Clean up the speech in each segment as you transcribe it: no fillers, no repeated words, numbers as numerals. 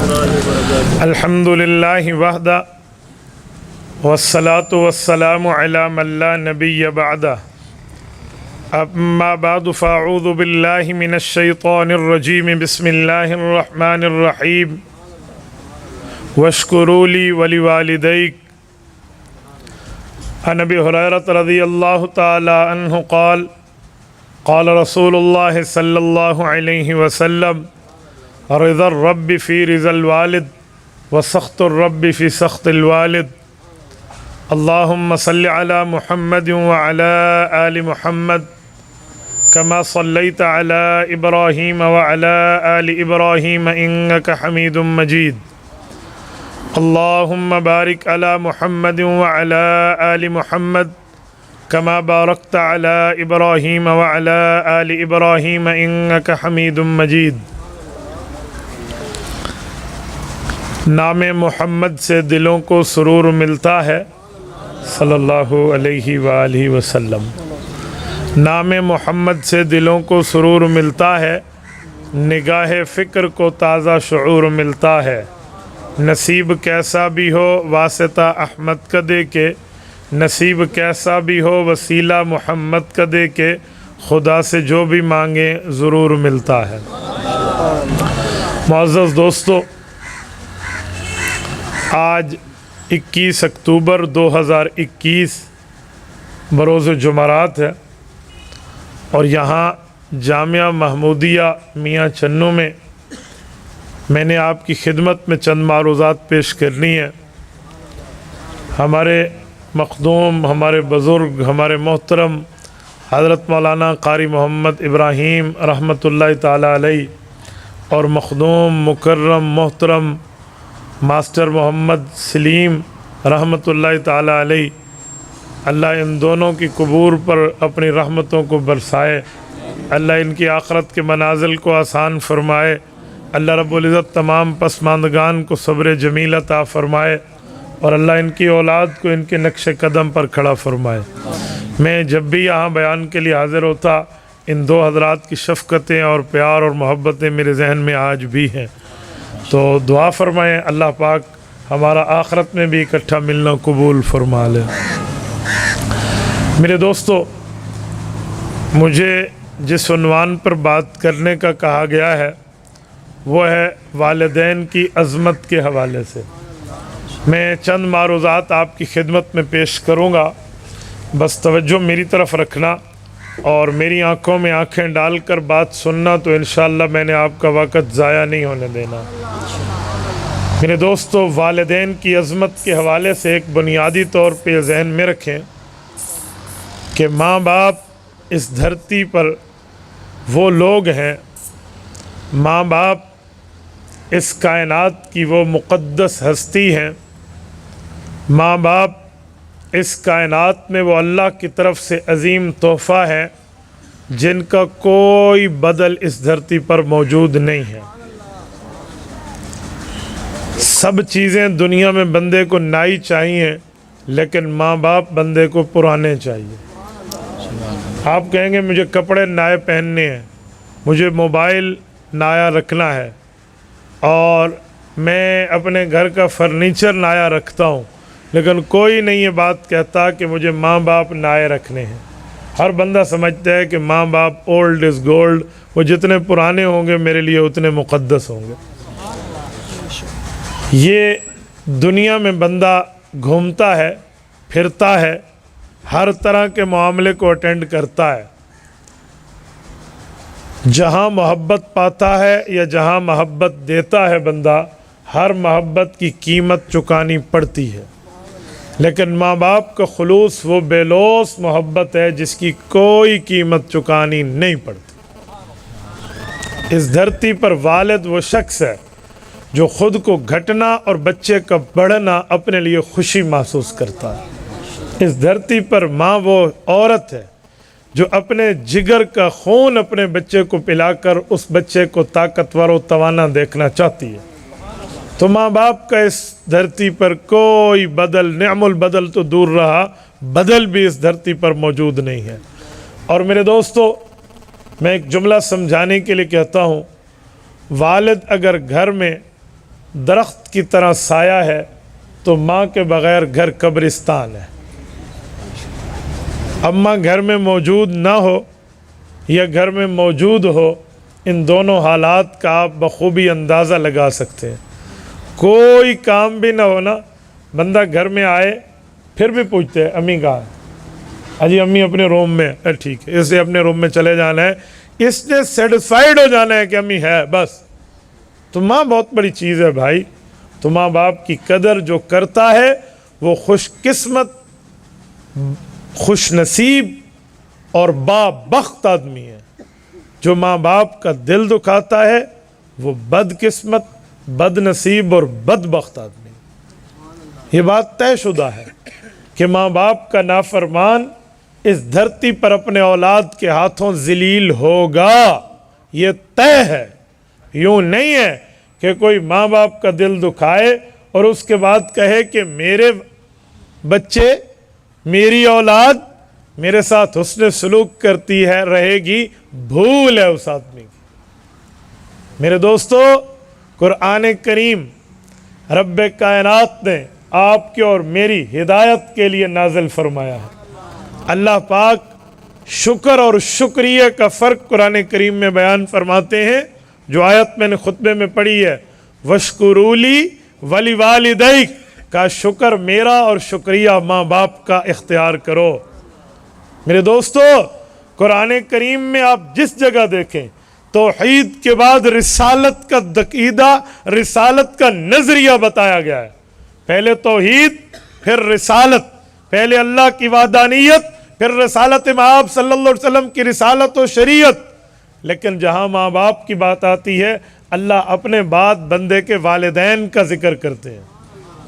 الحمدللہ وحدہ والصلاة والسلام علی من لا نبی بعدہ اما بعد فاعوذ باللہ من الشیطان الرجیم بسم اللہ الرحمن الرحیم واشکروا لی ولوالدیک عن ابی ہریرہ رضی اللہ تعالی عنہ قال قال رسول اللہ صلی اللہ علیہ وسلم رضا الرب فی رضا الوالد وسخط الرب فی سخط الوالد اللہم صل علی محمد وعلی آل محمد کما صلیت علی ابراہیم وعلی آل ابراہیم انک حمید مجید اللہم بارک علی محمد وعلی آل محمد کما بارکت علی ابراہیم وعلی آل ابراہیم انک حمید مجید۔ نام محمد سے دلوں کو سرور ملتا ہے صلی اللہ علیہ وآلہ وسلم۔ نام محمد سے دلوں کو سرور ملتا ہے، نگاہ فکر کو تازہ شعور ملتا ہے۔ نصیب کیسا بھی ہو واسطہ احمد کا دے کے، نصیب کیسا بھی ہو وسیلہ محمد کا دے کے، خدا سے جو بھی مانگے ضرور ملتا ہے۔ معزز دوستو، آج 21 اکتوبر 2021 بروز جمعرات ہے، اور یہاں جامعہ محمودیہ میاں چنوں میں نے آپ کی خدمت میں چند معروضات پیش کرنی ہے۔ ہمارے مخدوم، ہمارے بزرگ، ہمارے محترم حضرت مولانا قاری محمد ابراہیم رحمۃ اللہ تعالی علیہ اور مخدوم مکرم محترم ماسٹر محمد سلیم رحمۃ اللہ تعالی علیہ، اللہ ان دونوں کی قبور پر اپنی رحمتوں کو برسائے، اللہ ان کی آخرت کے منازل کو آسان فرمائے، اللہ رب العزت تمام پسماندگان کو صبر جمیل عطا فرمائے، اور اللہ ان کی اولاد کو ان کے نقش قدم پر کھڑا فرمائے۔ میں جب بھی یہاں بیان کے لیے حاضر ہوتا، ان دو حضرات کی شفقتیں اور پیار اور محبتیں میرے ذہن میں آج بھی ہیں، تو دعا فرمائیں اللہ پاک ہمارا آخرت میں بھی اکٹھا ملنا قبول فرما لے۔ میرے دوستو، مجھے جس عنوان پر بات کرنے کا کہا گیا ہے وہ ہے والدین کی عظمت کے حوالے سے۔ میں چند معروضات آپ کی خدمت میں پیش کروں گا، بس توجہ میری طرف رکھنا اور میری آنکھوں میں آنکھیں ڈال کر بات سننا، تو انشاءاللہ میں نے آپ کا وقت ضائع نہیں ہونے دینا۔ میرے دوستو، والدین کی عظمت کے حوالے سے ایک بنیادی طور پہ ذہن میں رکھیں کہ ماں باپ اس دھرتی پر وہ لوگ ہیں، ماں باپ اس کائنات کی وہ مقدس ہستی ہیں، ماں باپ اس کائنات میں وہ اللہ کی طرف سے عظیم تحفہ ہے جن کا کوئی بدل اس دھرتی پر موجود نہیں ہے۔ سب چیزیں دنیا میں بندے کو نئی چاہیے، لیکن ماں باپ بندے کو پرانے چاہیے۔ آپ کہیں گے مجھے کپڑے نئے پہننے ہیں، مجھے موبائل نیا رکھنا ہے، اور میں اپنے گھر کا فرنیچر نیا رکھتا ہوں، لیکن کوئی نہیں یہ بات کہتا کہ مجھے ماں باپ نئے رکھنے ہیں۔ ہر بندہ سمجھتا ہے کہ ماں باپ اولڈ از گولڈ، وہ جتنے پرانے ہوں گے میرے لیے اتنے مقدس ہوں گے۔ یہ دنیا میں بندہ گھومتا ہے، پھرتا ہے، ہر طرح کے معاملے کو اٹینڈ کرتا ہے، جہاں محبت پاتا ہے یا جہاں محبت دیتا ہے بندہ، ہر محبت کی قیمت چکانی پڑتی ہے، لیکن ماں باپ کا خلوص وہ بے لوث محبت ہے جس کی کوئی قیمت چکانی نہیں پڑتی۔ اس دھرتی پر والد وہ شخص ہے جو خود کو گھٹنا اور بچے کا بڑھنا اپنے لیے خوشی محسوس کرتا ہے۔ اس دھرتی پر ماں وہ عورت ہے جو اپنے جگر کا خون اپنے بچے کو پلا کر اس بچے کو طاقتور و توانا دیکھنا چاہتی ہے۔ تو ماں باپ کا اس دھرتی پر کوئی بدل، نعم البدل تو دور رہا، بدل بھی اس دھرتی پر موجود نہیں ہے۔ اور میرے دوستو، میں ایک جملہ سمجھانے کے لیے کہتا ہوں، والد اگر گھر میں درخت کی طرح سایہ ہے تو ماں کے بغیر گھر قبرستان ہے۔ اماں گھر میں موجود نہ ہو یا گھر میں موجود ہو، ان دونوں حالات کا آپ بخوبی اندازہ لگا سکتے ہیں۔ کوئی کام بھی نہ ہونا، بندہ گھر میں آئے پھر بھی پوچھتے ہیں امی کہاں ہے؟ اجی امی اپنے روم میں، ٹھیک ہے، اسے اپنے روم میں چلے جانا ہے، اس نے سیٹسفائیڈ ہو جانا ہے کہ امی ہے بس۔ تو ماں بہت بڑی چیز ہے بھائی، تو ماں باپ کی قدر جو کرتا ہے وہ خوش قسمت، خوش نصیب اور بابخت آدمی ہے۔ جو ماں باپ کا دل دکھاتا ہے وہ بد قسمت، بد نصیب اور بدبخت آدمی ہے۔ یہ بات طے شدہ ہے کہ ماں باپ کا نافرمان اس دھرتی پر اپنے اولاد کے ہاتھوں ذلیل ہوگا، یہ طے ہے۔ یوں نہیں ہے کہ کوئی ماں باپ کا دل دکھائے اور اس کے بعد کہے کہ میرے بچے، میری اولاد میرے ساتھ حسن سلوک کرتی ہے، رہے گی، بھول ہے اس آدمی کی۔ میرے دوستو، قرآن کریم رب کائنات نے آپ کے اور میری ہدایت کے لیے نازل فرمایا ہے۔ اللہ پاک شکر اور شکریہ کا فرق قرآن کریم میں بیان فرماتے ہیں، جو آیت میں نے خطبے میں پڑھی ہے، وَاشْكُرُوا لِي وَلِوَالِدَيْكَ، کا شکر میرا اور شکریہ ماں باپ کا اختیار کرو۔ میرے دوستو، قرآن کریم میں آپ جس جگہ دیکھیں توحید کے بعد رسالت کا عقیدہ، رسالت کا نظریہ بتایا گیا ہے۔ پہلے توحید، پھر رسالت، پہلے اللہ کی وحدانیت، پھر رسالت مآب صلی اللہ علیہ وسلم کی رسالت و شریعت۔ لیکن جہاں ماں باپ کی بات آتی ہے، اللہ اپنے بعد بندے کے والدین کا ذکر کرتے ہیں۔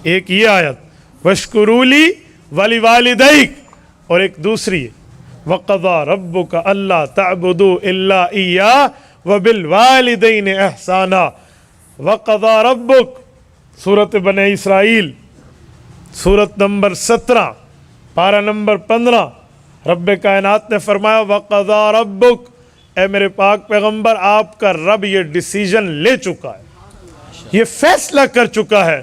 ایک یہ آیت وَاشْكُرُوا لِي وَلِوَالِدَيْكَ، اور ایک دوسری وَقَضَىٰ رَبُّكَ أَلَّا تَعْبُدُوا إِلَّا إِيَّاهُ وَبِالْوَالِدَيْنِ إِحْسَانًا۔ وَقَضَىٰ رَبُّكَ، سورۃ بنی اسرائیل، سورت نمبر 17، پارہ نمبر 15، رب کائنات نے فرمایا وَقَضَىٰ رَبُّكَ، اے میرے پاک پیغمبر، آپ کا رب یہ ڈیسیجن لے چکا ہے، یہ فیصلہ کر چکا ہے،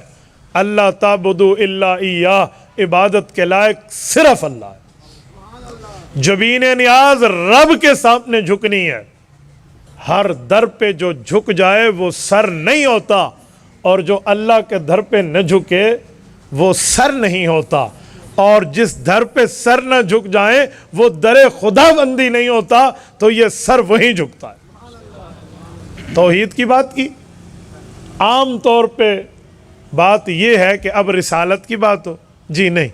اللہ تعبدوا الا ایاہ، عبادت کے لائق صرف اللہ ہے۔ جبین نیاز رب کے سامنے جھکنی ہے۔ ہر در پہ جو جھک جائے وہ سر نہیں ہوتا، اور جو اللہ کے در پہ نہ جھکے وہ سر نہیں ہوتا، اور جس در پہ سر نہ جھک جائیں وہ در خدا بندی نہیں ہوتا، تو یہ سر وہیں جھکتا ہے۔ توحید کی بات کی، عام طور پہ بات یہ ہے کہ اب رسالت کی بات ہو، جی نہیں،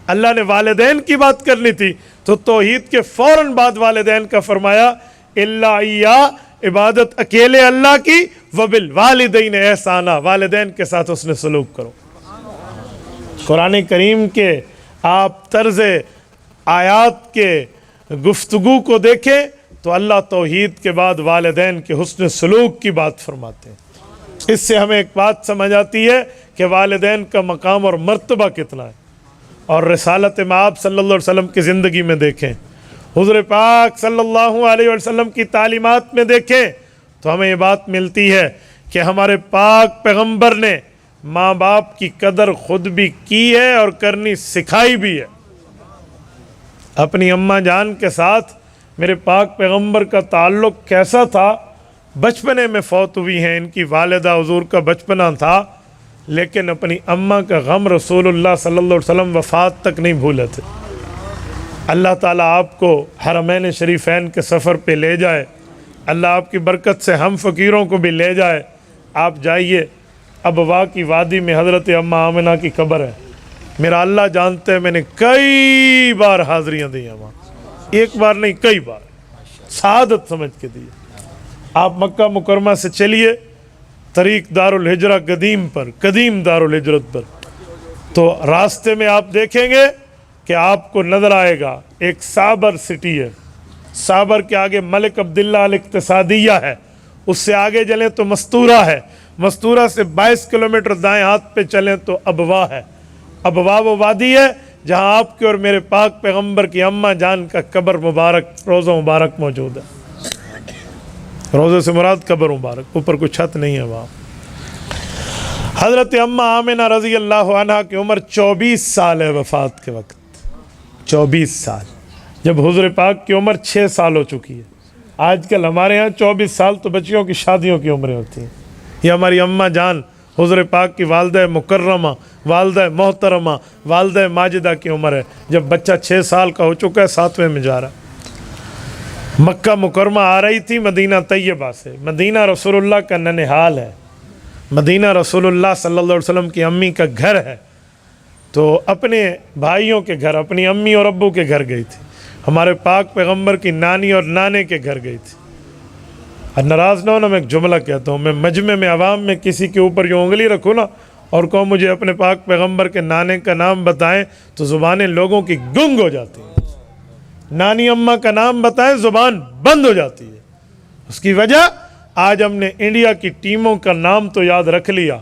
اللہ نے والدین کی بات کرنی تھی تو توحید کے فوراً بعد والدین کا فرمایا الا ایاہ، عبادت اکیلے اللہ کی، وبالوالدین احسانا، والدین کے ساتھ اس نے سلوک کرو۔ قرآن کریم کے آپ طرز آیات کے گفتگو کو دیکھیں تو اللہ توحید کے بعد والدین کے حسن سلوک کی بات فرماتے ہیں۔ اس سے ہمیں ایک بات سمجھ آتی ہے کہ والدین کا مقام اور مرتبہ کتنا ہے۔ اور رسالت مآب صلی اللہ علیہ وسلم کی زندگی میں دیکھیں، حضور پاک صلی اللہ علیہ وسلم کی تعلیمات میں دیکھیں تو ہمیں یہ بات ملتی ہے کہ ہمارے پاک پیغمبر نے ماں باپ کی قدر خود بھی کی ہے اور کرنی سکھائی بھی ہے۔ اپنی اماں جان کے ساتھ میرے پاک پیغمبر کا تعلق کیسا تھا؟ بچپنے میں فوت ہوئی ہیں، ان کی والدہ حضور کا بچپنا تھا، لیکن اپنی اماں کا غم رسول اللہ صلی اللہ علیہ وسلم وفات تک نہیں بھولے تھے۔ اللہ تعالیٰ آپ کو حرمین شریفین کے سفر پہ لے جائے، اللہ آپ کی برکت سے ہم فقیروں کو بھی لے جائے۔ آپ جائیے، ابوا کی وادی میں حضرت اماں آمنہ کی قبر ہے۔ میرا اللہ جانتے ہیں میں نے کئی بار حاضریاں دی ہیں وہاں، ایک بار نہیں کئی بار، سعادت سمجھ کے دی۔ آپ مکہ مکرمہ سے چلیے طریق دارالہجرہ قدیم دارالہجرت پر، تو راستے میں آپ دیکھیں گے کہ آپ کو نظر آئے گا ایک صابر سٹی ہے، صابر کے آگے ملک عبداللہ الاقتصادیہ ہے، اس سے آگے چلیں تو مستورہ ہے، مستورہ سے 22 کلومیٹر دائیں ہاتھ پہ چلیں تو ابوا ہے۔ ابوا وہ وادی ہے جہاں آپ کے اور میرے پاک پیغمبر کی اماں جان کا قبر مبارک، روضہ مبارک موجود ہے۔ روضے سے مراد قبر مبارک، اوپر کوئی چھت نہیں ہے وہاں۔ حضرت اماں آمنہ رضی اللہ عنہ کی عمر 24 سال ہے وفات کے وقت، 24 سال، جب حضور پاک کی عمر 6 سال ہو چکی ہے۔ آج کل ہمارے ہاں 24 سال تو بچیوں کی شادیوں کی عمریں ہوتی ہیں۔ یہ ہماری اماں جان حضور پاک کی والدہ مکرمہ، والدہ محترمہ، والدہ ماجدہ کی عمر ہے، جب بچہ 6 سال کا ہو چکا ہے، 7ویں میں جا رہا ہے۔ مکہ مکرمہ آ رہی تھی مدینہ طیبہ سے۔ مدینہ رسول اللہ کا ننہال ہے، مدینہ رسول اللہ صلی اللہ علیہ وسلم کی امی کا گھر ہے، تو اپنے بھائیوں کے گھر، اپنی امی اور ابو کے گھر گئی تھی، ہمارے پاک پیغمبر کی نانی اور نانے کے گھر گئی تھی۔ اور ناراض نہ ہونا، میں ایک جملہ کہتا ہوں، میں مجمع میں عوام میں کسی کے اوپر یوں انگلی رکھوں نا اور کہوں مجھے اپنے پاک پیغمبر کے نانے کا نام بتائیں، تو زبانیں لوگوں کی گنگ ہو جاتی ہیں۔ نانی اماں کا نام بتائیں، زبان بند ہو جاتی ہے۔ اس کی وجہ، آج ہم نے انڈیا کی ٹیموں کا نام تو یاد رکھ لیا،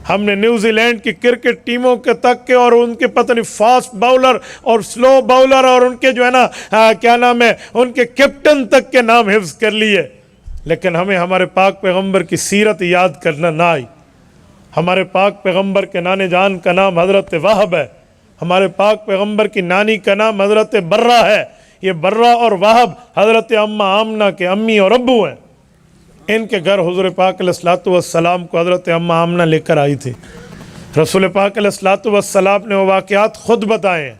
ہم نے نیوزی لینڈ کی کرکٹ ٹیموں کے تک کے اور ان کے پتہ نہیں فاسٹ باؤلر اور سلو باؤلر اور ان کے جو ہے نا کیا نام ہے، ان کے کیپٹن تک کے نام حفظ کر لیے، لیکن ہمیں ہمارے پاک پیغمبر کی سیرت یاد کرنا نہ آئی۔ ہمارے پاک پیغمبر کے نانے جان کا نام حضرت وہب ہے، ہمارے پاک پیغمبر کی نانی کا نام حضرت برہ ہے۔ یہ برہ اور وہب حضرت اماں آمنہ کے امی اور ابو ہیں۔ ان کے گھر حضور پاک علیہ الصلوۃ والسلام کو حضرت اماں آمنہ لے کر آئی تھی۔ رسول پاک علیہ الصلوۃ والسلام نے وہ واقعات خود بتائے ہیں۔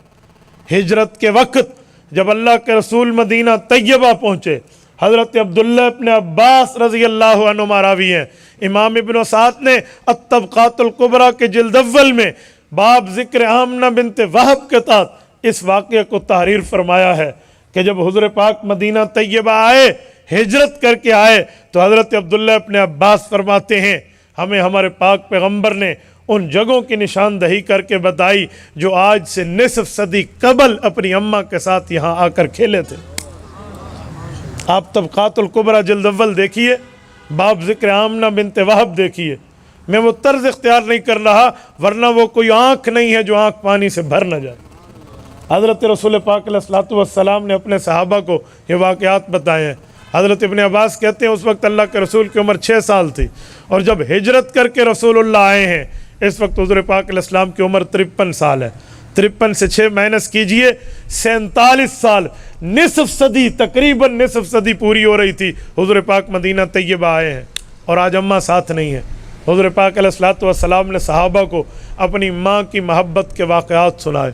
ہجرت کے وقت جب اللہ کے رسول مدینہ طیبہ پہنچے، حضرت عبداللہ ابن عباس رضی اللہ عنہما راوی ہیں، امام ابن سعد نے الطبقات الکبریٰ کے جلد اول میں باب ذکر آمنہ بنت وہب کے تحت اس واقعے کو تحریر فرمایا ہے کہ جب حضور پاک مدینہ طیبہ آئے، ہجرت کر کے آئے، تو حضرت عبداللہ ابن عباس فرماتے ہیں ہمیں ہمارے پاک پیغمبر نے ان جگہوں کی نشاندہی کر کے بتائی جو آج سے نصف صدی قبل اپنی اماں کے ساتھ یہاں آ کر کھیلے تھے۔ آپ طبقات الکبریٰ جلد اول دیکھیے، باب ذکر آمنہ بنت وہب دیکھیے۔ میں وہ طرز اختیار نہیں کر رہا، ورنہ وہ کوئی آنکھ نہیں ہے جو آنکھ پانی سے بھر نہ جائے۔ حضرت رسول پاک علیہ الصلوۃ والسلام نے اپنے صحابہ کو یہ واقعات بتائے ہیں۔ حضرت ابن عباس کہتے ہیں اس وقت اللہ کے رسول کی عمر 6 سال تھی، اور جب ہجرت کر کے رسول اللہ آئے ہیں اس وقت حضور پاک علیہ السلام کی عمر 53 سال ہے۔ 53 سے 6 مائنس کیجئے، 47 سال، نصف صدی، تقریباً نصف صدی پوری ہو رہی تھی حضور پاک مدینہ طیبہ آئے ہیں، اور آج اماں ساتھ نہیں ہے۔ حضور پاک علیہ الصلوۃ والسلام نے صحابہ کو اپنی ماں کی محبت کے واقعات سنائے،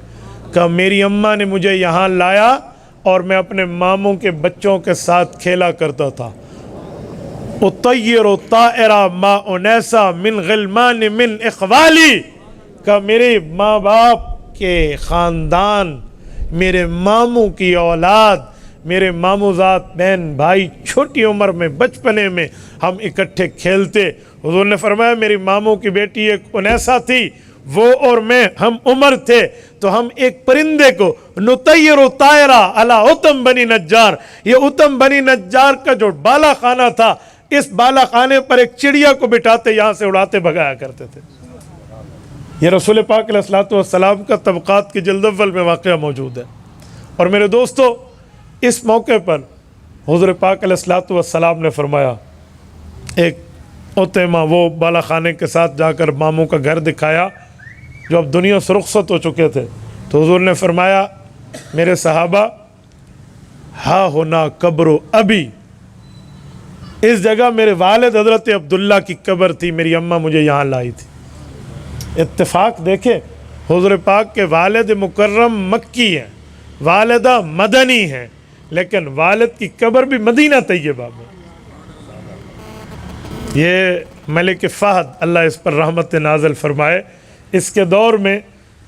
کہ میری اماں نے مجھے یہاں لایا اور میں اپنے ماموں کے بچوں کے ساتھ کھیلا کرتا تھا۔ اطیر طائرہ ما انیسا من غلمان من اخوالی، کہ میرے ماں باپ کے خاندان، میرے ماموں کی اولاد، میرے ماموزاد بہن بھائی، چھوٹی عمر میں بچپنے میں ہم اکٹھے کھیلتے۔ حضور نے فرمایا میری ماموں کی بیٹی ایک انیسا تھی، وہ اور میں ہم عمر تھے، تو ہم ایک پرندے کو نطیر طائرہ علی اتم بنی نجار، یہ اتم بنی نجار کا جو بالا خانہ تھا، اس بالا خانے پر ایک چڑیا کو بٹھاتے یہاں سے اڑاتے بھگایا کرتے تھے۔ یہ رسول پاک علیہ الصلوۃ والسلام کا طبقات کے جلد اول میں واقعہ موجود ہے۔ اور میرے دوستو، اس موقع پر حضور پاک علیہ الصلوۃ والسلام نے فرمایا، ایک اتیمہ وہ بالا خانے کے ساتھ جا کر ماموں کا گھر دکھایا جو اب دنیا سے رخصت ہو چکے تھے، تو حضور نے فرمایا میرے صحابہ، ہا ہونا قبر ابی، اس جگہ میرے والد حضرت عبداللہ کی قبر تھی، میری اماں مجھے یہاں لائی تھی۔ اتفاق دیکھیں، حضور پاک کے والد مکرم مکی ہیں، والدہ مدنی ہیں، لیکن والد کی قبر بھی مدینہ طیبہ میں۔ یہ ملک فہد، اللہ اس پر رحمت نازل فرمائے، اس کے دور میں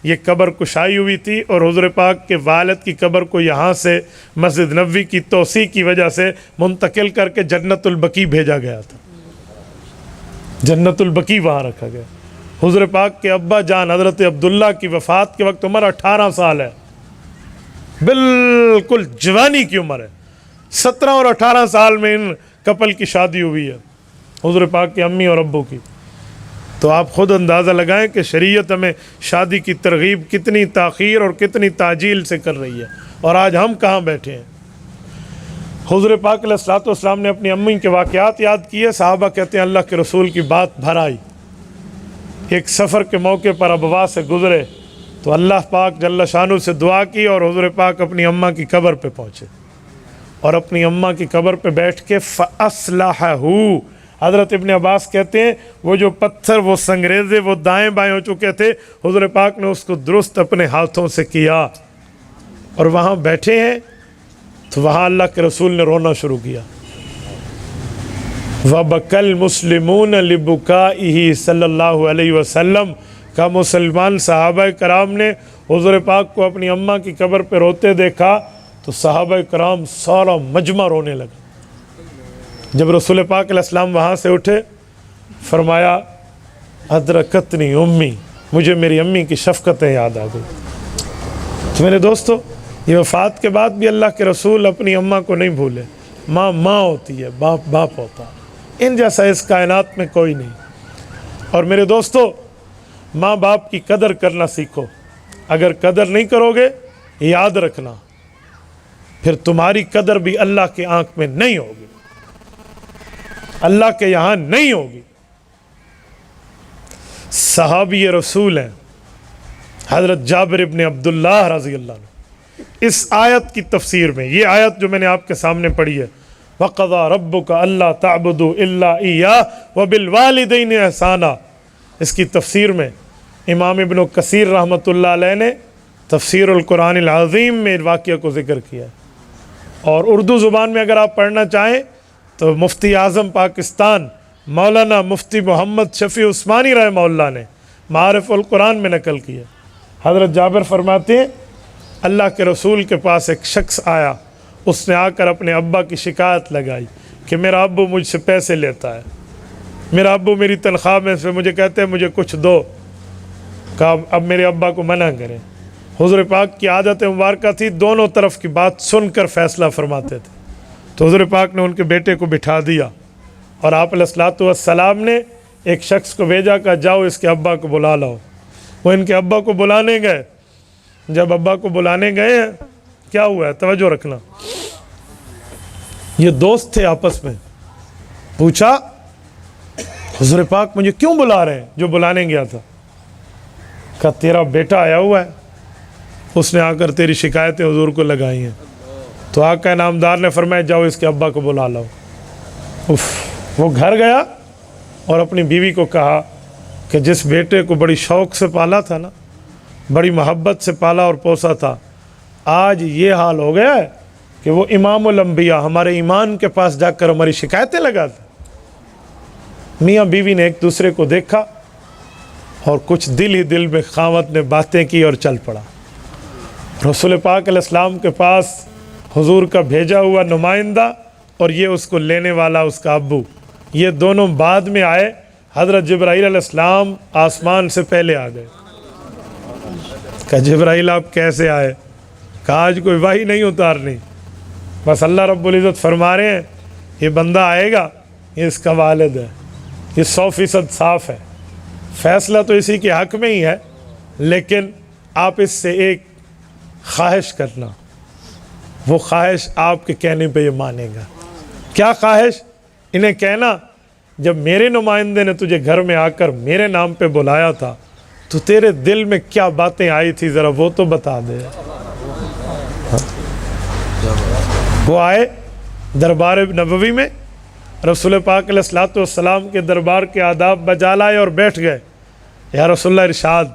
یہ قبر کشائی ہوئی تھی، اور حضور پاک کے والد کی قبر کو یہاں سے مسجد نبوی کی توسیع کی وجہ سے منتقل کر کے جنت البقیع بھیجا گیا تھا۔ جنت البقیع وہاں رکھا گیا۔ حضور پاک کے ابا جان حضرت عبداللہ کی وفات کے وقت عمر 18 سال ہے، بالکل جوانی کی عمر ہے۔ 17 اور 18 سال میں ان کپل کی شادی ہوئی ہے، حضور پاک کے امی اور ابو کی۔ تو آپ خود اندازہ لگائیں کہ شریعت ہمیں شادی کی ترغیب کتنی تاخیر اور کتنی تعجیل سے کر رہی ہے، اور آج ہم کہاں بیٹھے ہیں۔ حضور پاک علیہ الصلوۃ والسلام نے اپنی امی کے واقعات یاد کیے، صحابہ کہتے ہیں اللہ کے رسول کی بات بھر آئی، ایک سفر کے موقع پر ابوا سے گزرے تو اللہ پاک جل شانہ سے دعا کی اور حضور پاک اپنی اماں کی قبر پہ پہنچے اور اپنی اماں کی قبر پہ بیٹھ کے فَأَصْلَحَهُ، حضرت ابن عباس کہتے ہیں وہ جو پتھر، وہ سنگریزے، وہ دائیں بائیں ہو چکے تھے، حضور پاک نے اس کو درست اپنے ہاتھوں سے کیا۔ اور وہاں بیٹھے ہیں تو وہاں اللہ کے رسول نے رونا شروع کیا۔ وَبَكَى الْمُسْلِمُونَ لِبُكَائِهِ صلی اللہ علیہ وسلم، کا مسلمان صحابہ کرام نے حضور پاک کو اپنی اماں کی قبر پہ روتے دیکھا تو صحابہ کرام سارا مجمع رونے لگا۔ جب رسول پاک علیہ السلام وہاں سے اٹھے، فرمایا ادرکتنی امی، مجھے میری امی کی شفقتیں یاد آ گئی۔ تو میرے دوستو، یہ وفات کے بعد بھی اللہ کے رسول اپنی اماں کو نہیں بھولے۔ ماں ماں ہوتی ہے، باپ باپ ہوتا ہے، ان جیسا اس کائنات میں کوئی نہیں۔ اور میرے دوستو، ماں باپ کی قدر کرنا سیکھو۔ اگر قدر نہیں کرو گے، یاد رکھنا پھر تمہاری قدر بھی اللہ کے آنکھ میں نہیں ہوگی، اللہ کے یہاں نہیں ہوگی۔ صحابی رسول ہیں حضرت جابر ابن عبداللہ رضی اللہ عنہ، اس آیت کی تفسیر میں، یہ آیت جو میں نے آپ کے سامنے پڑھی ہے، وَقَضَى رَبُّكَ أَلَّا تَعْبُدُوا إِلَّا إِيَّاهُ وَبِالْوَالِدَيْنِ إِحْسَانًا، اس کی تفسیر میں امام ابن کثیر رحمۃ اللہ علیہ نے تفسیر القرآن العظیم میں واقعہ کو ذکر کیا ہے۔ اور اردو زبان میں اگر آپ پڑھنا چاہیں تو مفتی اعظم پاکستان مولانا مفتی محمد شفیع عثمانی رحمہ اللہ نے معارف القرآن میں نقل کیا۔ حضرت جابر فرماتے ہیں اللہ کے رسول کے پاس ایک شخص آیا، اس نے آ کر اپنے ابا کی شکایت لگائی کہ میرا ابو مجھ سے پیسے لیتا ہے، میرا ابو میری تنخواہ میں سے مجھے کہتے ہیں مجھے کچھ دو، کہا اب میرے ابا کو منع کریں۔ حضور پاک کی عادت مبارکہ تھی دونوں طرف کی بات سن کر فیصلہ فرماتے تھے۔ تو حضور پاک نے ان کے بیٹے کو بٹھا دیا اور آپ علیہ الصلوۃ والسلام نے ایک شخص کو بھیجا کہ جاؤ اس کے ابا کو بلا لاؤ۔ وہ ان کے ابا کو بلانے گئے۔ جب ابا کو بلانے گئے ہیں، کیا ہوا ہے توجہ رکھنا، یہ دوست تھے آپس میں، پوچھا حضور پاک مجھے کیوں بلا رہے ہیں؟ جو بلانے گیا تھا، کہا تیرا بیٹا آیا ہوا ہے، اس نے آ کر تیری شکایتیں حضور کو لگائی ہیں۔ تو آقا انعامدار نے فرمایا جاؤ اس کے ابا کو بلا لاؤ۔ وہ گھر گیا اور اپنی بیوی کو کہا کہ جس بیٹے کو بڑی شوق سے پالا تھا نا، بڑی محبت سے پالا اور پوسا تھا، آج یہ حال ہو گیا ہے کہ وہ امام الانبیاء ہمارے ایمان کے پاس جا کر ہماری شکایتیں لگاتے۔ میاں بیوی نے ایک دوسرے کو دیکھا اور کچھ دل ہی دل میں خاوند نے باتیں کی اور چل پڑا۔ رسول پاک علیہ السلام کے پاس حضور کا بھیجا ہوا نمائندہ اور یہ اس کو لینے والا اس کا ابو، یہ دونوں بعد میں آئے۔ حضرت جبرائیل علیہ السلام آسمان سے پہلے آ گئے۔ کہا جبرائیل آپ کیسے آئے؟ کہا آج کوئی وحی نہیں اتارنی، بس اللہ رب العزت فرما رہے ہیں یہ بندہ آئے گا، یہ اس کا والد ہے، یہ 100% صاف ہے، فیصلہ تو اسی کے حق میں ہی ہے، لیکن آپ اس سے ایک خواہش کرنا، وہ خواہش آپ کے کہنے پہ یہ مانے گا۔ کیا خواہش؟ انہیں کہنا جب میرے نمائندے نے تجھے گھر میں آ کر میرے نام پہ بلایا تھا تو تیرے دل میں کیا باتیں آئی تھی ذرا وہ تو بتا دے۔ وہ آئے دربار نبوی میں، رسول پاک علیہ الصلوۃ والسلام کے دربار کے آداب بجا لائے اور بیٹھ گئے۔ یا رسول اللہ ارشاد،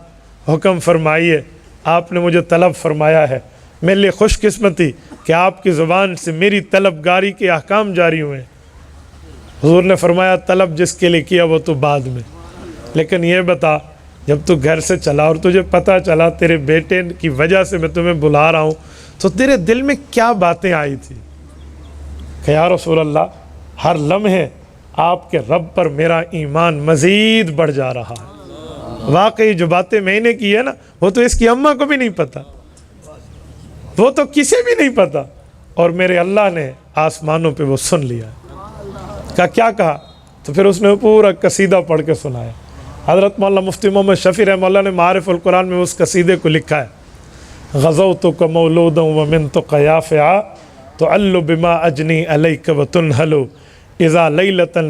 حکم فرمائیے، آپ نے مجھے طلب فرمایا ہے، میرے لیے خوش قسمتی کہ آپ کی زبان سے میری طلبگاری کے احکام جاری ہوئے۔ حضور نے فرمایا طلب جس کے لیے کیا وہ تو بعد میں، لیکن یہ بتا جب تو گھر سے چلا اور تجھے پتہ چلا تیرے بیٹے کی وجہ سے میں تمہیں بلا رہا ہوں تو تیرے دل میں کیا باتیں آئی تھی؟ کہ یا رسول اللہ ہر لمحے آپ کے رب پر میرا ایمان مزید بڑھ جا رہا ہے۔ واقعی جو باتیں میں نے کی ہے نا وہ تو اس کی اماں کو بھی نہیں پتہ، وہ تو کسی بھی نہیں پتہ، اور میرے اللہ نے آسمانوں پہ وہ سن لیا۔ کیا کہا؟ تو پھر اس نے پورا قصیدہ پڑھ کے سنایا۔ حضرت مولانا مفتی محمد شفیع رحمہ اللہ نے معارف القرآن میں اس قصیدے کو لکھا ہے، غزوتک مولودا ومنتک یافعا تعل بما اجنی علیک وتنہل اذا لیلۃ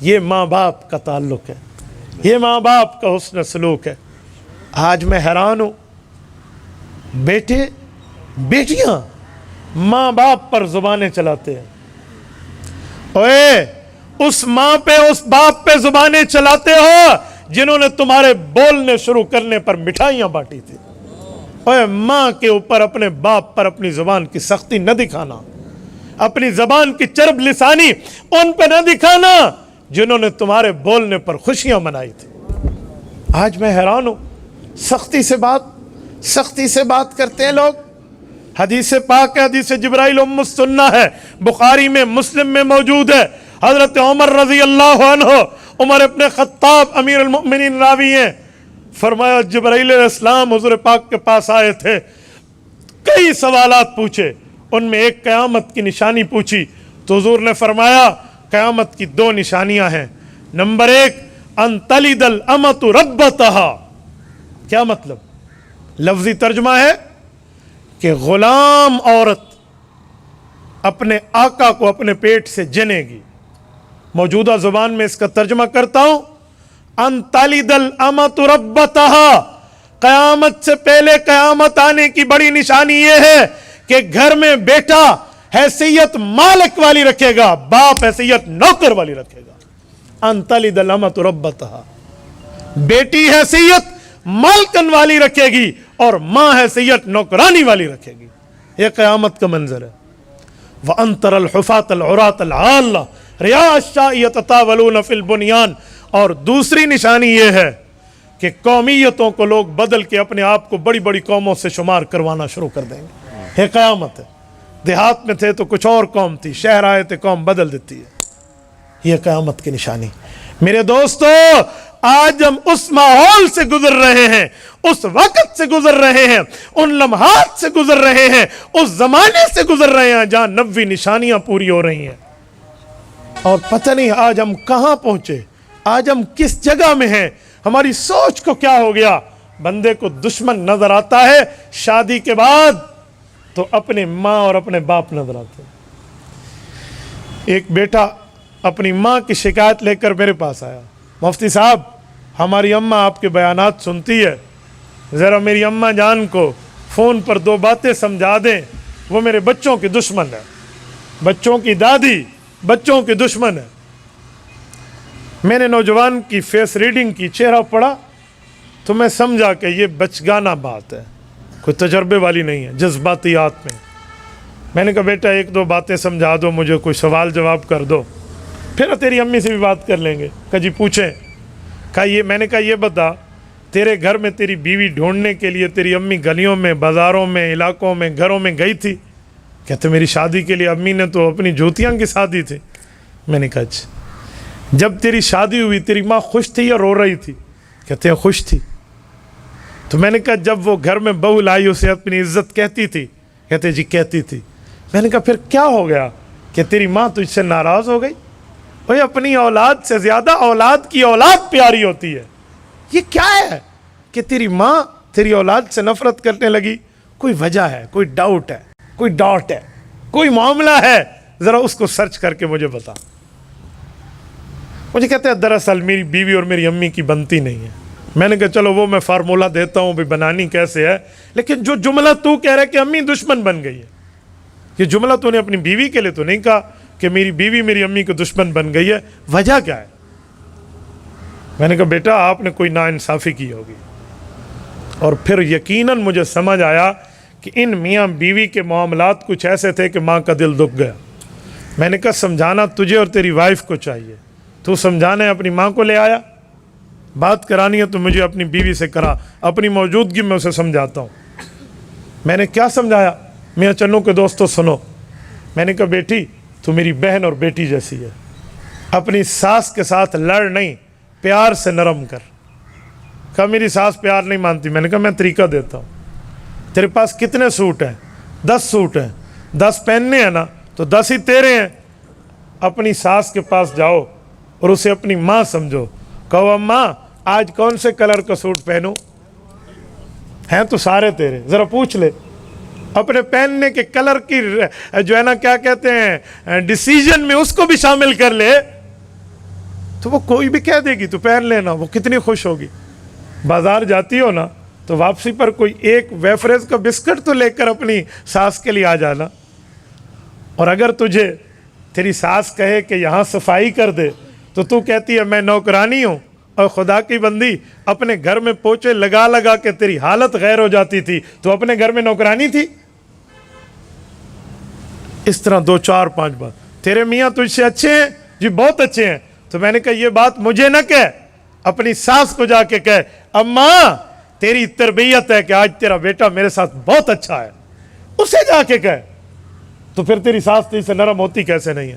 یہ ماں باپ کا تعلق ہے، یہ ماں باپ کا حسن سلوک ہے۔ آج میں حیران ہوں، بیٹے بیٹیاں ماں باپ پر زبانیں چلاتے ہیں۔ اوے اس ماں پہ اس باپ پہ زبانیں چلاتے ہو جنہوں نے تمہارے بولنے شروع کرنے پر مٹھائیاں بانٹی تھی۔ اوے ماں کے اوپر اپنے باپ پر اپنی زبان کی سختی نہ دکھانا، اپنی زبان کی چرب لسانی ان پہ نہ دکھانا جنہوں نے تمہارے بولنے پر خوشیاں منائی تھی۔ آج میں حیران ہوں، سختی سے بات کرتے ہیں لوگ۔ حدیث پاک ہے، حدیث جبرائیل ام السنہ ہے، بخاری میں مسلم میں موجود ہے۔ حضرت عمر رضی اللہ عنہ، عمر ابن خطاب امیر المؤمنین راوی ہیں، فرمایا جبرائیل علیہ السلام حضور پاک کے پاس آئے تھے، کئی سوالات پوچھے، ان میں ایک قیامت کی نشانی پوچھی تو حضور نے فرمایا قیامت کی 2 نشانیاں ہیں۔ نمبر 1 ان تلد الامۃ ربتہا۔ کیا مطلب؟ لفظی ترجمہ ہے کہ غلام عورت اپنے آقا کو اپنے پیٹ سے جنے گی۔ موجودہ زبان میں اس کا ترجمہ کرتا ہوں، ان تلد الامۃ ربتہا، قیامت سے پہلے قیامت آنے کی بڑی نشانی یہ ہے کہ گھر میں بیٹا حیثیت مالک والی رکھے گا، باپ حیثیت نوکر والی رکھے گا۔ ان تلد الامۃ ربتہا، بیٹی حیثیت مالکن والی رکھے گی اور ماں حیثیت نوکرانی والی رکھے گی۔ یہ قیامت کا منظر ہے۔ وَأَن تَرَى الْحُفَاةَ الْعُرَاةَ الْعَالَّةَ رِعَاءَ الشَّاءِ يَتَطَاوَلُونَ فِي الْبُنْيَانِ۔ اور دوسری نشانی یہ ہے کہ قومیتوں کو لوگ بدل کے اپنے آپ کو بڑی بڑی قوموں سے شمار کروانا شروع کر دیں گے۔ یہ قیامت ہے۔ دیہات میں تھے تو کچھ اور قوم تھی، شہر آئے تھے قوم بدل دیتی ہے۔ یہ قیامت کی نشانی۔ میرے دوستو، آج ہم اس ماحول سے گزر رہے ہیں، اس وقت سے گزر رہے ہیں، ان لمحات سے گزر رہے ہیں، اس زمانے سے گزر رہے ہیں جہاں 90 نشانیاں پوری ہو رہی ہیں، اور پتہ نہیں آج ہم کہاں پہنچے، آج ہم کس جگہ میں ہیں، ہماری سوچ کو کیا ہو گیا۔ بندے کو دشمن نظر آتا ہے، شادی کے بعد تو اپنے ماں اور اپنے باپ نظر آتے ہیں۔ ایک بیٹا اپنی ماں کی شکایت لے کر میرے پاس آیا، مفتی صاحب ہماری اماں آپ کے بیانات سنتی ہے، ذرا میری اماں جان کو فون پر 2 باتیں سمجھا دیں، وہ میرے بچوں کی دشمن ہے، بچوں کی دادی بچوں کی دشمن ہے۔ میں نے نوجوان کی فیس ریڈنگ کی، چہرہ پڑھا تو میں سمجھا کہ یہ بچگانہ بات ہے، کوئی تجربے والی نہیں ہے، جذباتیات میں نے کہا بیٹا 1-2 باتیں سمجھا دو مجھے، کوئی سوال جواب کر دو، پھر تیری امی سے بھی بات کر لیں گے۔ کہا جی پوچھیں۔ میں نے کہا یہ بتا، تیرے گھر میں تیری بیوی ڈھونڈنے کے لیے تیری امی گلیوں میں، بازاروں میں، علاقوں میں، گھروں میں گئی تھی؟ کہتے میری شادی کے لیے امی نے تو اپنی جوتیاں کی شادی تھی۔ میں نے کہا اچھا، جب تیری شادی ہوئی تیری ماں خوش تھی یا رو رہی تھی؟ کہتے ہیں خوش تھی۔ تو میں نے کہا جب وہ گھر میں بہو لائی اسے اپنی عزت کہتی تھی؟ کہتے جی کہتی تھی۔ میں نے کہا پھر کیا ہو گیا کہ تیری ماں تجھ سے ناراض ہو گئی؟ بھئی اپنی اولاد سے زیادہ اولاد کی اولاد پیاری ہوتی ہے، یہ کیا ہے کہ تیری ماں تیری اولاد سے نفرت کرنے لگی؟ کوئی وجہ ہے، کوئی ڈاؤٹ ہے، کوئی ڈاٹ ہے، کوئی معاملہ ہے، ذرا اس کو سرچ کر کے مجھے بتا۔ مجھے کہتے ہیں دراصل میری بیوی اور میری امی کی بنتی نہیں ہے۔ میں نے کہا چلو وہ میں فارمولہ دیتا ہوں بھی بنانی کیسے ہے، لیکن جو جملہ تو کہہ رہا ہے کہ امی دشمن بن گئی ہے، یہ جملہ تو نے اپنی بیوی کے لیے تو نہیں کہا کہ میری بیوی میری امی کو دشمن بن گئی ہے، وجہ کیا ہے؟ میں نے کہا بیٹا آپ نے کوئی ناانصافی کی ہوگی۔ اور پھر یقیناً مجھے سمجھ آیا کہ ان میاں بیوی کے معاملات کچھ ایسے تھے کہ ماں کا دل دکھ گیا۔ میں نے کہا سمجھانا تجھے اور تیری وائف کو چاہیے، تو سمجھانا ہے اپنی ماں کو لے آیا، بات کرانی ہے تو مجھے اپنی بیوی سے کرا، اپنی موجودگی میں اسے سمجھاتا ہوں۔ میں نے کیا سمجھایا؟ میاں چنو کے دوستو سنو، میں نے کہا بیٹی تو میری بہن اور بیٹی جیسی ہے، اپنی ساس کے ساتھ لڑ نہیں، پیار سے نرم کر۔ کہا میری ساس پیار نہیں مانتی۔ میں نے کہا میں طریقہ دیتا ہوں، تیرے پاس کتنے سوٹ ہیں؟ 10 سوٹ ہیں، 10 پہننے ہیں نا تو 10 ہی تیرے ہیں۔ اپنی ساس کے پاس جاؤ اور اسے اپنی ماں سمجھو، کہو اماں آج کون سے کلر کا سوٹ پہنوں؟ ہیں تو سارے تیرے، ذرا پوچھ لے اپنے پہننے کے کلر کی جو ہے نا کیا کہتے ہیں ڈیسیژن میں اس کو بھی شامل کر لے۔ تو وہ کوئی بھی کہہ دے گی تو پہن لینا, وہ کتنی خوش ہوگی. بازار جاتی ہو نا تو واپسی پر کوئی ایک ویفریز کا بسکٹ تو لے کر اپنی ساس کے لیے آ جانا. اور اگر تجھے تیری ساس کہے کہ یہاں صفائی کر دے تو تو کہتی ہے میں نوکرانی ہوں, اور خدا کی بندی اپنے گھر میں پوچھے لگا لگا کے تیری حالت غیر ہو جاتی تھی, تو اپنے گھر میں نوکرانی تھی. اس طرح 2 4 5 بار. تیرے میاں تجھ سے اچھے ہیں جی, بہت اچھے ہیں. تو میں نے کہا یہ بات مجھے نہ کہہ, اپنی ساس کو جا کے کہہ اماں تیری تربیت ہے کہ آج تیرا بیٹا میرے ساتھ بہت اچھا ہے, اسے جا کے کہہ. تو پھر تیری ساس تجھ سے نرم ہوتی کیسے نہیں ہے.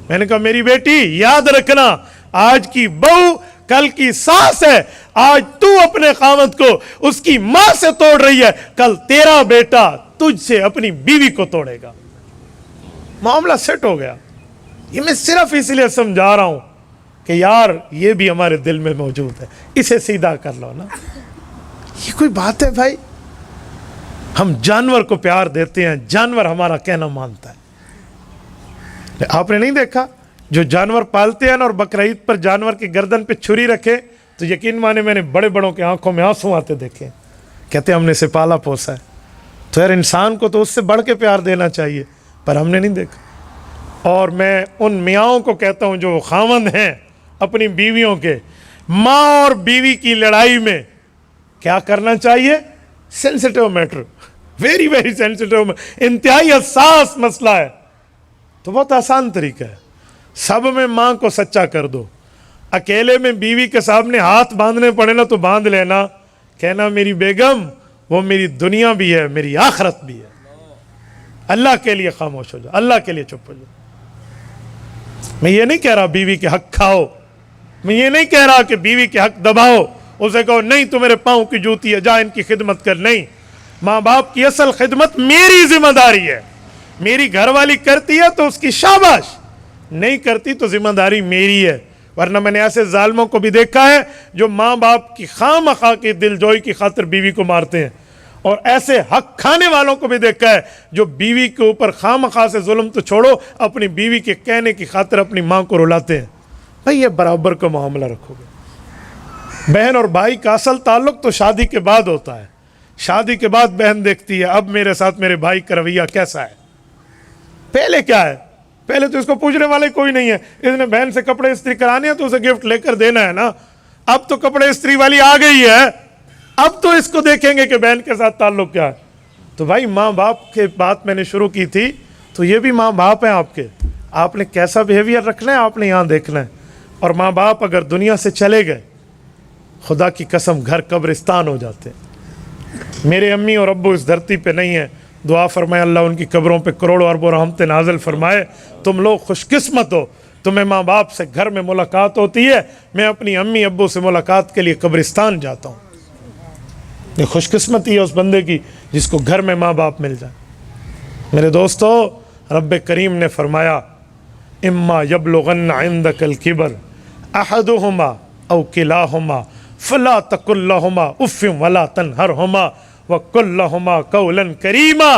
میں نے کہا میری بیٹی یاد رکھنا, آج کی بہو کل کی ساس ہے. آج تو اپنے خاوند کو اس کی ماں سے توڑ رہی ہے, کل تیرا بیٹا تجھ سے اپنی بیوی کو توڑے گا. معاملہ سیٹ ہو گیا. یہ میں صرف اس لیے سمجھا رہا ہوں کہ یار یہ بھی ہمارے دل میں موجود ہے, اسے سیدھا کر لو نا. یہ کوئی بات ہے بھائی؟ ہم جانور کو پیار دیتے ہیں, جانور ہمارا کہنا مانتا ہے. آپ نے نہیں دیکھا جو جانور پالتے ہیں نا, اور بقرعید پر جانور کی گردن پہ چھری رکھے تو یقین مانے میں نے بڑے بڑوں کے آنکھوں میں آنسو آتے دیکھے. کہتے ہیں ہم نے اسے پالا پوسا ہے. تو یار انسان کو تو اس سے بڑھ کے پیار دینا چاہیے, پر ہم نے نہیں دیکھا. اور میں ان میاؤں کو کہتا ہوں جو خاوند ہیں اپنی بیویوں کے, ماں اور بیوی کی لڑائی میں کیا کرنا چاہیے؟ Sensitive matter, very very sensitive, انتہائی حساس مسئلہ ہے. تو بہت آسان طریقہ ہے, سب میں ماں کو سچا کر دو. اکیلے میں بیوی کے سامنے ہاتھ باندھنے پڑے نا تو باندھ لینا, کہنا میری بیگم وہ میری دنیا بھی ہے میری آخرت بھی ہے. اللہ کے لیے خاموش ہو جاؤ, اللہ کے لیے چپ ہو جاؤ. میں یہ نہیں کہہ رہا بیوی کے حق کھاؤ, میں یہ نہیں کہہ رہا کہ بیوی کے حق دباؤ, اسے کہو نہیں تو میرے پاؤں کی جوتی ہے جا ان کی خدمت کر. نہیں, ماں باپ کی اصل خدمت میری ذمہ داری ہے. میری گھر والی کرتی ہے تو اس کی شاباش, نہیں کرتی تو ذمہ داری میری ہے. ورنہ میں نے ایسے ظالموں کو بھی دیکھا ہے جو ماں باپ کی خواہ مخواہ کی دل جوئی کی خاطر بیوی کو مارتے ہیں, اور ایسے حق کھانے والوں کو بھی دیکھا ہے جو بیوی کے اوپر خواہ مخواہ سے ظلم تو چھوڑو, اپنی بیوی کے کہنے کی خاطر اپنی ماں کو رلاتے ہیں. بھئی یہ برابر کا معاملہ رکھو گے. بہن اور بھائی کا اصل تعلق تو شادی کے بعد ہوتا ہے. شادی کے بعد بہن دیکھتی ہے اب میرے ساتھ میرے بھائی کا رویہ کیسا ہے. پہلے کیا ہے؟ پہلے تو اس کو پوچھنے والے کوئی نہیں ہے. اس نے بہن سے کپڑے استری کرانے ہیں تو اسے گفٹ لے کر دینا ہے نا. اب تو کپڑے استری والی آ گئی ہے, اب تو اس کو دیکھیں گے کہ بہن کے ساتھ تعلق کیا ہے. تو بھائی ماں باپ کے بات میں نے شروع کی تھی, تو یہ بھی ماں باپ ہیں آپ کے. آپ نے کیسا بیہیویئر رکھنا ہے آپ نے یہاں دیکھنا ہے. اور ماں باپ اگر دنیا سے چلے گئے, خدا کی قسم گھر قبرستان ہو جاتے. میرے امی اور ابو اس دھرتی پہ نہیں ہیں, دعا فرمائے اللہ ان کی قبروں پہ کروڑوں اربوں رحمتیں نازل فرمائے. تم لوگ خوش قسمت ہو, تمہیں ماں باپ سے گھر میں ملاقات ہوتی ہے. میں اپنی امی ابو سے ملاقات کے لیے قبرستان جاتا ہوں. یہ خوش قسمتی ہے اس بندے کی جس کو گھر میں ماں باپ مل جائے. میرے دوستو, رب کریم نے فرمایا اما یبلغن عندک الکبر احدہما او کلاہما فلا تقل لہما اف ولا تنہرہما وقل لہما قولا کریما.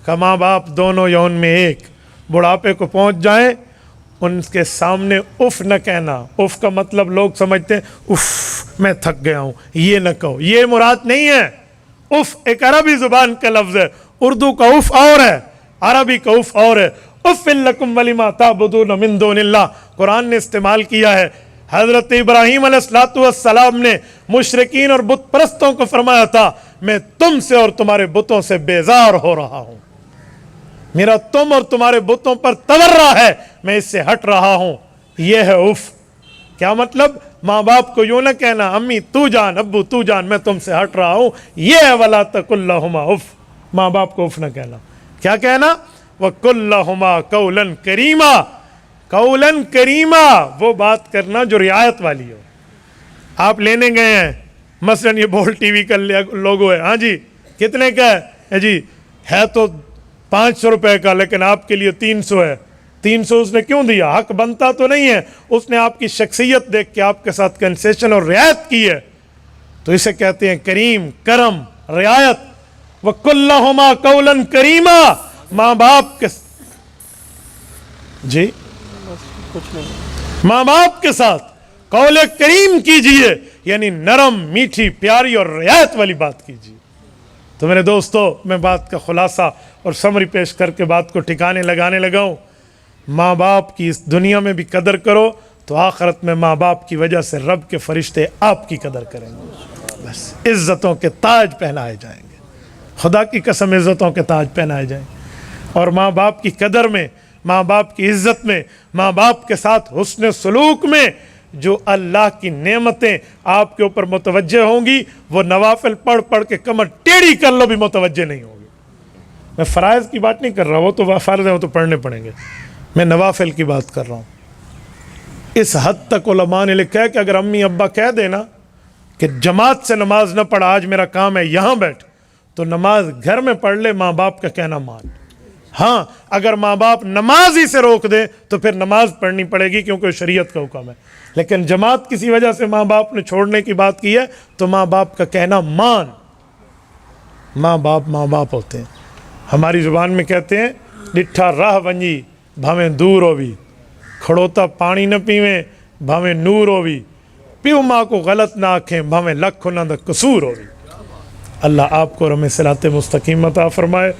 کہ ماں باپ دونوں یا ان میں ایک بڑھاپے کو پہنچ جائیں, ان کے سامنے اف نہ کہنا. اف کا مطلب لوگ سمجھتے ہیں اف میں تھک گیا ہوں, یہ نہ کہو, یہ مراد نہیں ہے. اف ایک عربی زبان کا لفظ ہے, اردو کا اف اور ہے, عربی کا اف اور ہے. اف لکم ولما تعبدون من دون اللہ قرآن نے استعمال کیا ہے. حضرت ابراہیم علیہ السلام نے مشرکین اور بت پرستوں کو فرمایا تھا میں تم سے اور تمہارے بتوں سے بیزار ہو رہا ہوں, میرا تم اور تمہارے بتوں پر تورا ہے, میں اس سے ہٹ رہا ہوں. یہ ہے اف. کیا مطلب؟ ماں باپ کو یوں نہ کہنا امی تو جان ابو تو جان میں تم سے ہٹ رہا ہوں. یہ ہے ولا تقل لہما اف. ماں باپ کو اف نہ کہنا. کیا کہنا؟ وقل لہما قولا کریما. قولا کریما وہ بات کرنا جو رعایت والی ہو. آپ لینے گئے ہیں, مثلا یہ بول ٹی وی کا لوگو ہے, ہاں جی کتنے کا ہے جی؟ ہے تو 500 روپے کا, لیکن آپ کے لیے 300 ہے. 300 اس نے کیوں دیا؟ حق بنتا تو نہیں ہے, اس نے آپ کی شخصیت دیکھ کے آپ کے ساتھ کنسیشن اور رعایت کی ہے. تو اسے کہتے ہیں کریم, کرم, رعایت. وَقُلْ لَهُمَا قَوْلًا كَرِيمًا. ماں باپ کے جی ماں باپ کے ساتھ قول کریم کیجئے، یعنی نرم میٹھی پیاری اور رعایت والی بات کیجئے۔ تو میرے دوستو، میں بات کا خلاصہ اور سمری پیش کر کے بات کو ٹھکانے لگانے لگا ہوں۔ ماں باپ کی اس دنیا میں بھی قدر کرو تو آخرت میں ماں باپ کی وجہ سے رب کے فرشتے آپ کی قدر کریں گے، بس عزتوں کے تاج پہنائے جائیں گے، خدا کی قسم عزتوں کے تاج پہنائے جائیں گے۔ اور ماں باپ کی قدر میں، ماں باپ کی عزت میں، ماں باپ کے ساتھ حسن سلوک میں جو اللہ کی نعمتیں آپ کے اوپر متوجہ ہوں گی، وہ نوافل پڑھ پڑھ کے کمر ٹیڑھی کر لو بھی متوجہ نہیں ہوگی۔ میں فرائض کی بات نہیں کر رہا، وہ تو فرض ہیں، وہ تو پڑھنے پڑیں گے، میں نوافل کی بات کر رہا ہوں۔ اس حد تک علماء نے لکھا ہے کہ اگر امی ابا کہہ دینا کہ جماعت سے نماز نہ پڑھ، آج میرا کام ہے یہاں بیٹھ، تو نماز گھر میں پڑھ لے، ماں باپ کا کہنا مان۔ ہاں، اگر ماں باپ نماز ہی سے روک دے تو پھر نماز پڑھنی پڑے گی، کیونکہ شریعت کا حکم ہے۔ لیکن جماعت کسی وجہ سے ماں باپ نے چھوڑنے کی بات کی ہے تو ماں باپ کا کہنا مان۔ ماں باپ ہوتے ہیں۔ ہماری زبان میں کہتے ہیں ڈٹھا راہ ونجی بھاویں دور ہووی، کھڑوتا پانی نہ پیویں بھاویں نور ہووی، پیو ماں کو غلط نہ آکھیں بھاویں لکھ انہاں دا قصور ہووی۔ اللہ آپ کو رحم صراط مستقیم عطا فرمائے۔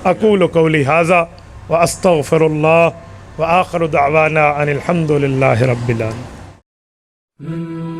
اقول قولی ھذا واستغفر اللہ وآخر دعوانا ان الحمد للہ رب العالمین۔